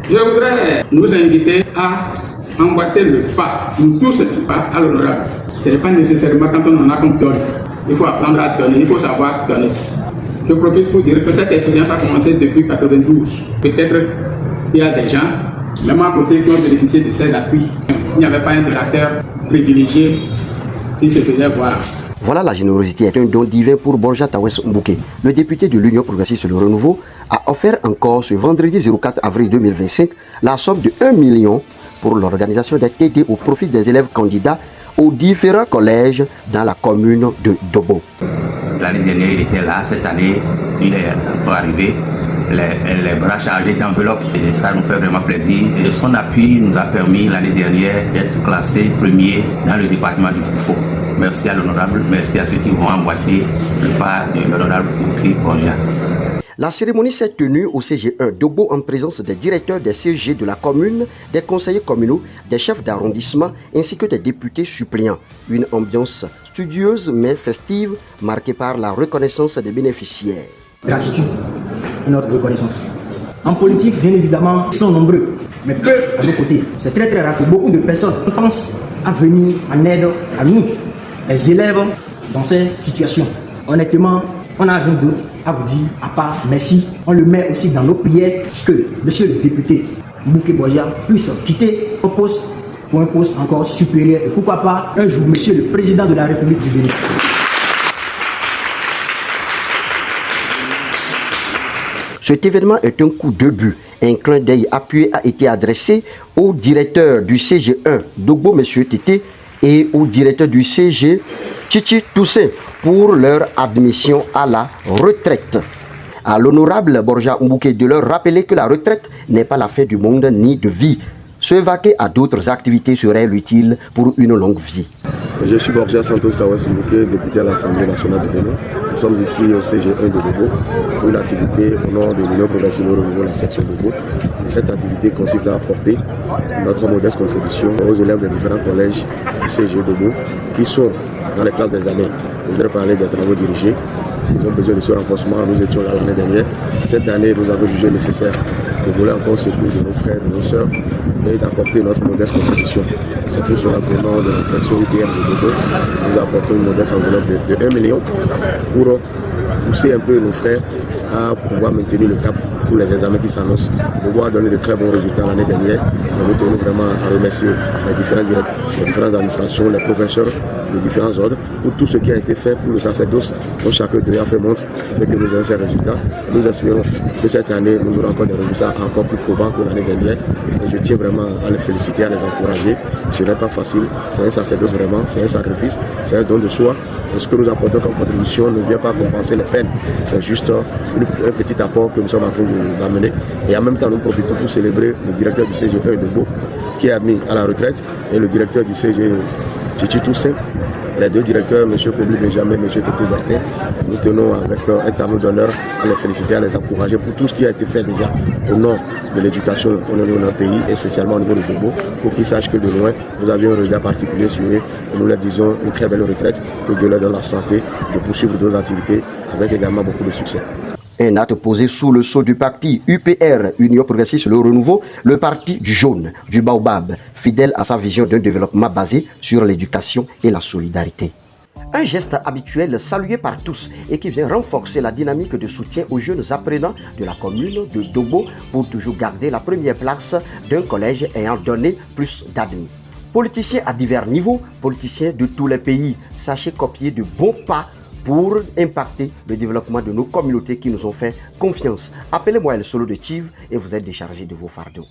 Je voudrais nous inviter à emboîter le pas, nous tous le pas à l'honorable. Ce n'est pas nécessairement quand on en a qu'on donne. Il faut apprendre à donner, il faut savoir donner. Je profite pour dire que cette expérience a commencé depuis 1992. Peut-être qu'il y a des gens, même à côté, qui ont bénéficié de ces appuis. Il n'y avait pas un directeur privilégié qui se faisait voir. Voilà, la générosité est un don divin pour Borja Tawes Mbouké. Le député de l'Union progressiste Le Renouveau a offert encore ce vendredi 04 avril 2025 la somme de 1 million pour l'organisation des TD au profit des élèves candidats aux différents collèges dans la commune de Dobo. L'année dernière, il était là. Cette année, il est encore arrivé. Les bras chargés d'enveloppes. Et ça nous fait vraiment plaisir. Et son appui nous a permis l'année dernière d'être classé premier dans le département du Koufo. Merci à l'honorable, merci à ceux qui vont emboîter le pas de l'honorable Borja. La cérémonie s'est tenue au CG1 Dobo en présence des directeurs des CG de la commune, des conseillers communaux, des chefs d'arrondissement ainsi que des députés suppléants. Une ambiance studieuse mais festive marquée par la reconnaissance des bénéficiaires. Gratitude et notre reconnaissance. En politique, bien évidemment, ils sont nombreux, mais peu à nos côtés. C'est très rare que beaucoup de personnes pensent à venir en aide à nous, les élèves, dans ces situations. Honnêtement, on n'a rien d'autre à vous dire à part merci. On le met aussi dans nos prières que monsieur le député Mbouké Borja puisse quitter son poste pour un poste encore supérieur. Et pourquoi pas un jour monsieur le président de la République du Bénin. Cet événement est un coup de but. Un clin d'œil appuyé a été adressé au directeur du CG1 Dobo, M. Tété, et au directeur du CG Chichi Toussaint pour leur admission à la retraite. À l'honorable Borja Mbouké de leur rappeler que la retraite n'est pas la fin du monde ni de vie. Se vaquer à d'autres activités serait utile pour une longue vie. Je suis Borja Santos Tawes Mbouké, député à l'Assemblée nationale du Bénin. Nous sommes ici au CG1 de Dobo pour une activité au nom de l'Union progressive au niveau de la section Dobo. Et cette activité consiste à apporter notre modeste contribution aux élèves des différents collèges du CG Dobo qui sont dans les classes des années. Je voudrais parler des travaux dirigés. Ils ont besoin de ce renforcement. Nous étions là l'année dernière. Cette année, nous avons jugé nécessaire de vouloir encore secouer de nos frères, de nos sœurs et d'apporter notre modeste contribution. C'est pour cela qu'au nom de la section UPR de Dobo, nous apportons une modeste enveloppe de 1 million pour pousser un peu nos frères à pouvoir maintenir le cap pour les examens qui s'annoncent. Dobo a donné de très bons résultats l'année dernière. Nous tenons vraiment à remercier les différentes administrations, les professeurs de différents ordres pour tout ce qui a été fait pour le sacerdoce dont chacun a fait montre afin que nous ayons ces résultats. Et nous espérons que cette année, nous aurons encore des résultats encore plus probants que l'année dernière. Et je tiens vraiment à les féliciter, à les encourager. Ce n'est pas facile, c'est un sacerdoce vraiment, c'est un sacrifice, c'est un don de soi. Et ce que nous apportons comme contribution ne vient pas compenser les peines. C'est juste un petit apport que nous sommes en train d'amener. Et en même temps, nous profitons pour célébrer le directeur du CG1 de Beau qui est admis à la retraite et le directeur du CG Chichi Toussaint. Les deux directeurs, M. Kobli Benjamin et M. Tété Bertin, nous tenons avec un tableau d'honneur à les féliciter, à les encourager pour tout ce qui a été fait déjà au nom de l'éducation au niveau de notre pays et spécialement au niveau de Dobo, pour qu'ils sachent que de loin, nous avions un regard particulier sur eux et nous leur disons une très belle retraite, que Dieu leur donne la santé de poursuivre d'autres activités avec également beaucoup de succès. Un acte posé sous le sceau du parti UPR, Union progressiste Le Renouveau, le parti du jaune, du baobab, fidèle à sa vision d'un développement basé sur l'éducation et la solidarité. Un geste habituel salué par tous et qui vient renforcer la dynamique de soutien aux jeunes apprenants de la commune de Dobo pour toujours garder la première place d'un collège ayant donné plus d'admis. Politiciens à divers niveaux, politiciens de tous les pays, sachez copier de bons pas pour impacter le développement de nos communautés qui nous ont fait confiance. Appelez-moi El Solo de Chiv et vous êtes déchargé de vos fardeaux.